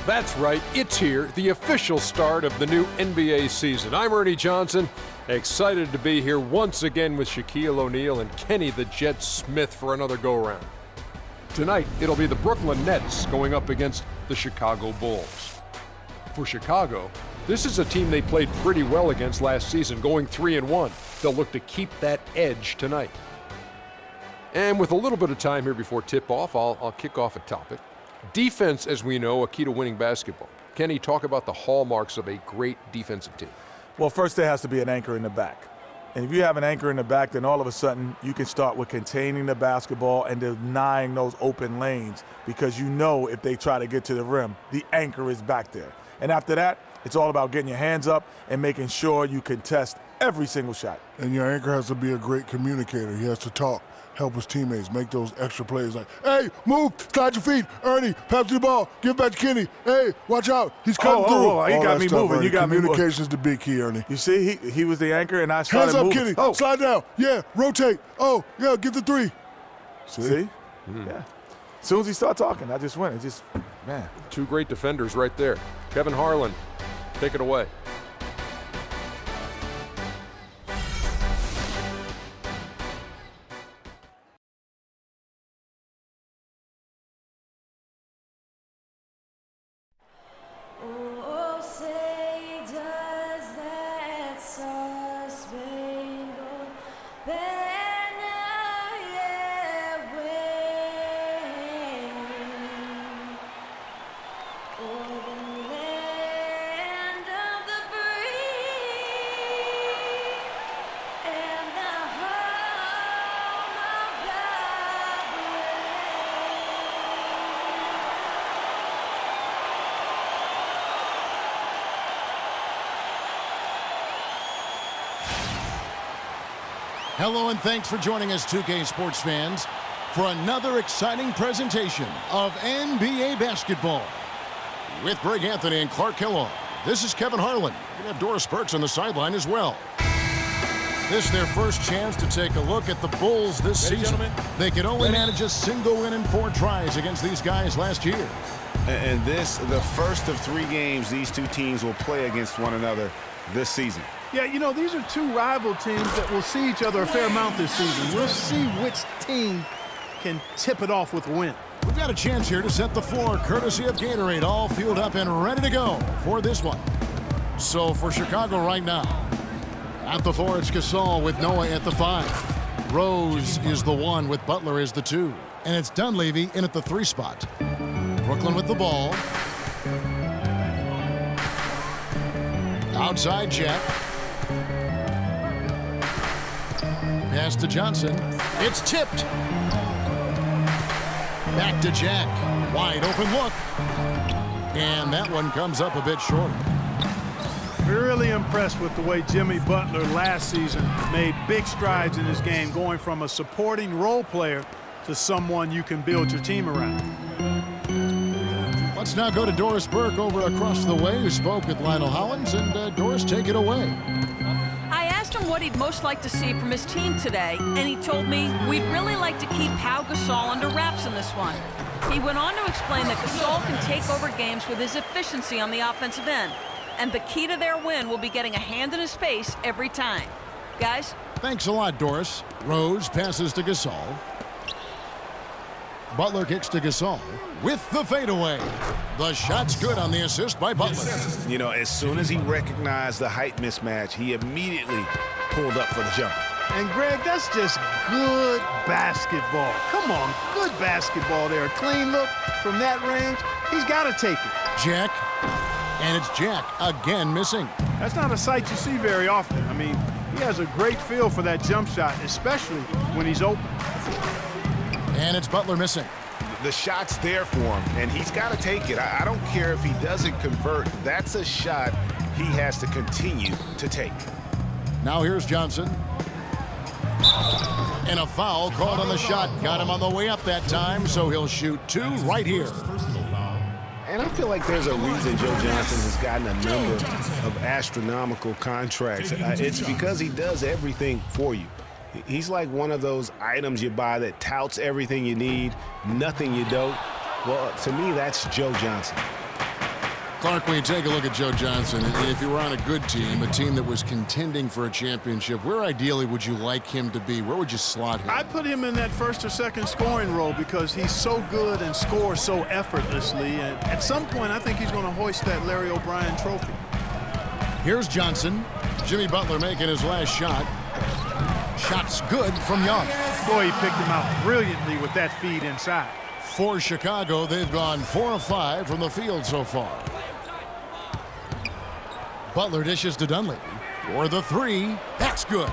That's right, it's here, the official start of the new NBA season. I'm Ernie Johnson, excited to be here once again with Shaquille O'Neal and Kenny the Jet Smith for another go-around. Tonight, it'll be the Brooklyn Nets going up against the Chicago Bulls. For Chicago, this is a team they played pretty well against last season, going 3-1. They'll look to keep that edge tonight. And with a little bit of time here before tip-off, I'll kick off a topic. Defense, as we know, a key to winning basketball. Kenny, talk about the hallmarks of a great defensive team. Well, first there has to be an anchor in the back. And if you have an anchor in the back, then all of a sudden you can start with containing the basketball and denying those open lanes, because you know if they try to get to the rim, the anchor is back there. And after that, it's all about getting your hands up and making sure you contest every single shot. And your anchor has to be a great communicator. He has to talk, help his teammates, make those extra plays like, hey, move, slide your feet, Ernie, pass the ball, give it back to Kenny, hey, watch out, he's cutting through. He got me moving. Ernie. You got me moving. Communication's the big key, Ernie. You see, he was the anchor, and I started moving. moving. Hands up, Kenny, slide down, yeah, rotate, oh, yeah, get the three. See? Yeah. As soon as he started talking, I just went. It just, man. Two great defenders right there. Kevin Harlan, take it away. Oh, say does that star-spangled banner yet wave o'er the land of the free and the home of the brave? Hello and thanks for joining us, 2K Sports fans, for another exciting presentation of NBA basketball. With Greg Anthony and Clark Kellogg, this is Kevin Harlan. We have Doris Burks on the sideline as well. This is their first chance to take a look at the Bulls this season. They could only manage a single win in 4 tries against these guys last year. And this, the first of 3 games these two teams will play against one another this season. Yeah, you know, these are two rival teams that will see each other a fair amount this season. We'll see which team can tip it off with a win. We've got a chance here to set the floor, courtesy of Gatorade, all fueled up and ready to go for this one. So for Chicago right now, at the 4, it's Gasol with Noah at the 5. Rose is the 1 with Butler as the 2. And it's Dunleavy in at the 3 spot. Brooklyn with the ball. Outside Jack. Pass to Johnson. It's tipped. Back to Jack. Wide open look. And that one comes up a bit short. Really impressed with the way Jimmy Butler last season made big strides in his game, going from a supporting role player to someone you can build your team around. Let's now go to Doris Burke over across the way, who spoke with Lionel Hollins. And Doris, take it away. I asked him what he'd most like to see from his team today, and he told me we'd really like to keep Pau Gasol under wraps in this one. He went on to explain that Gasol can take over games with his efficiency on the offensive end, and the key to their win will be getting a hand in his face every time. Guys? Thanks a lot, Doris. Rose passes to Gasol. Butler kicks to Gasol with the fadeaway. The shot's good on the assist by Butler. You know, as soon as he recognized the height mismatch, he immediately pulled up for the jumper. And, Greg, that's just good basketball. Come on, good basketball there. A clean look from that range. He's got to take it. Jack. And it's Jack again missing. That's not a sight you see very often. I mean, he has a great feel for that jump shot, especially when he's open. And it's Butler missing. The shot's there for him, and he's got to take it. I don't care if he doesn't convert. That's a shot he has to continue to take. Now here's Johnson. And a foul called on the shot. Got him on the way up that time, so he'll shoot 2 right here. And I feel like there's a reason Joe Johnson has gotten a number of astronomical contracts. It's because he does everything for you. He's like one of those items you buy that touts everything you need, nothing you don't. Well, to me, that's Joe Johnson. Clark, when you take a look at Joe Johnson, if you were on a good team, a team that was contending for a championship, where ideally would you like him to be? Where would you slot him? I'd put him in that first or second scoring role because he's so good and scores so effortlessly. And at some point, I think he's going to hoist that Larry O'Brien trophy. Here's Johnson. Jimmy Butler making his last shot. Shot's good from Young. Boy, he picked him out brilliantly with that feed inside. For Chicago, they've gone 4 of 5 from the field so far. Butler dishes to Dunleavy for the 3. That's good.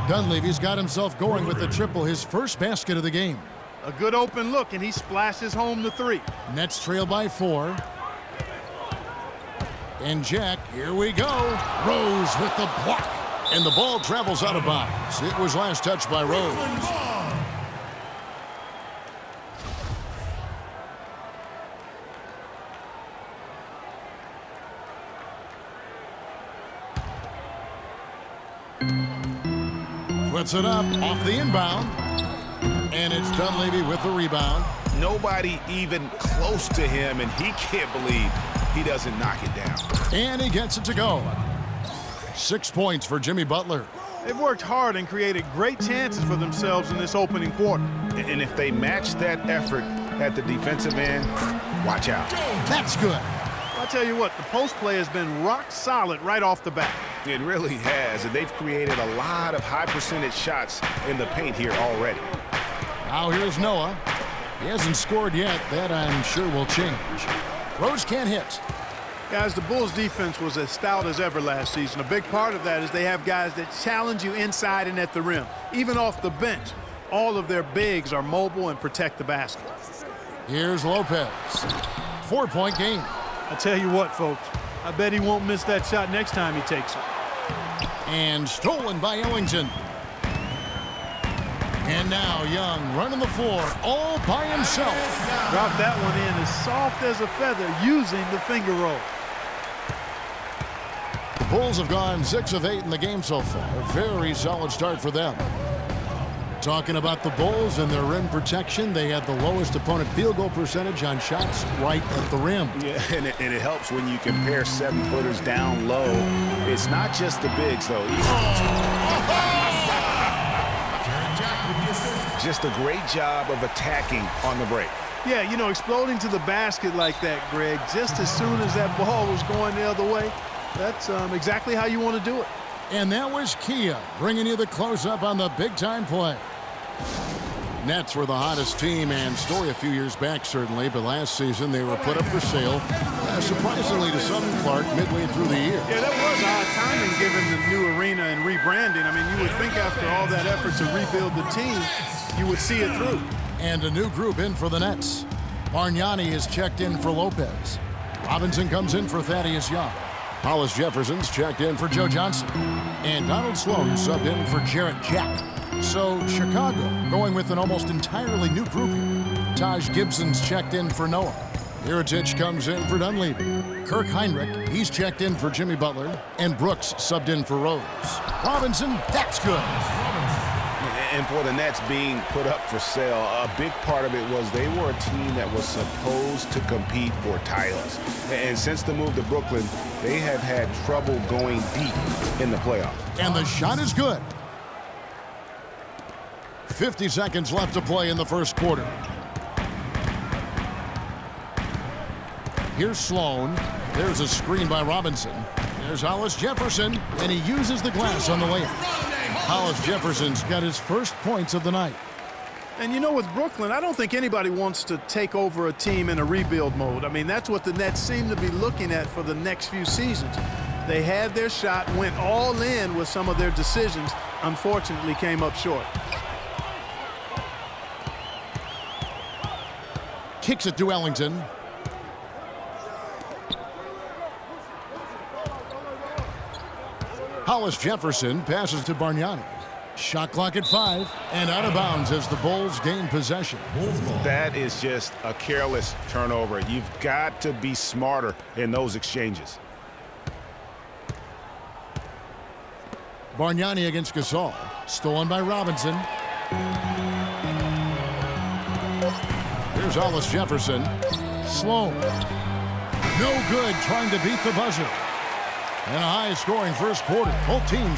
Dunleavy's got himself going with the triple, his first basket of the game. A good open look, and he splashes home the 3. Nets trail by 4. And Jack, here we go. Rose with the block. And the ball travels out of bounds. It was last touched by Rose. Puts it up off the inbound. And it's Dunleavy with the rebound. Nobody even close to him, and he can't believe he doesn't knock it down. And he gets it to go. 6 points for Jimmy Butler. They've worked hard and created great chances for themselves in this opening quarter. And if they match that effort at the defensive end, watch out. That's good. I'll tell you what, the post play has been rock solid right off the bat. It really has, and they've created a lot of high percentage shots in the paint here already. Now here's Noah. He hasn't scored yet. That I'm sure will change. Rose can't hit. Guys, the Bulls defense was as stout as ever last season. A big part of that is they have guys that challenge you inside and at the rim. Even off the bench, all of their bigs are mobile and protect the basket. Here's Lopez. 4-point game. I tell you what, folks, I bet he won't miss that shot next time he takes it. And stolen by Ellington. And now Young running the floor all by himself. Dropped that one in as soft as a feather using the finger roll. The Bulls have gone 6 of 8 in the game so far. Very solid start for them. Talking about the Bulls and their rim protection, they had the lowest opponent field goal percentage on shots right at the rim. Yeah, and it helps when you compare 7-footers down low. It's not just the bigs, though. Just a great job of attacking on the break. Yeah, you know, exploding to the basket like that, Greg, just as soon as that ball was going the other way, that's exactly how you want to do it. And that was Kia bringing you the close-up on the big-time play. Nets were the hottest team and story a few years back, certainly, but last season they were put up for sale, surprisingly to some, Clark, midway through the year. Yeah, that was odd timing given the new arena and rebranding. I mean, you would think after all that effort to rebuild the team, you would see it through. And a new group in for the Nets. Bargnani is checked in for Lopez. Robinson comes in for Thaddeus Young. Hollis Jefferson's checked in for Joe Johnson. And Donald Sloan subbed in for Jarrett Jack. So Chicago going with an almost entirely new group here. Taj Gibson's checked in for Noah. Mirotic comes in for Dunleavy. Kirk Heinrich, he's checked in for Jimmy Butler. And Brooks subbed in for Rose. Robinson, that's good. And for the Nets being put up for sale, a big part of it was they were a team that was supposed to compete for titles. And since the move to Brooklyn, they have had trouble going deep in the playoffs. And the shot is good. 50 seconds left to play in the first quarter. Here's Sloan. There's a screen by Robinson. There's Hollis Jefferson, and he uses the glass on the layup. Hollis Jefferson's got his first points of the night. And you know, with Brooklyn, I don't think anybody wants to take over a team in a rebuild mode. I mean, that's what the Nets seem to be looking at for the next few seasons. They had their shot, went all in with some of their decisions, unfortunately came up short. Kicks it to Ellington. Hollis Jefferson passes to Bargnani. Shot clock at 5 and out of bounds as the Bulls gain possession. That is just a careless turnover. You've got to be smarter in those exchanges. Bargnani against Gasol. Stolen by Robinson. Here's Hollis Jefferson. Sloan. No good trying to beat the buzzer. And a high-scoring first quarter. Both teams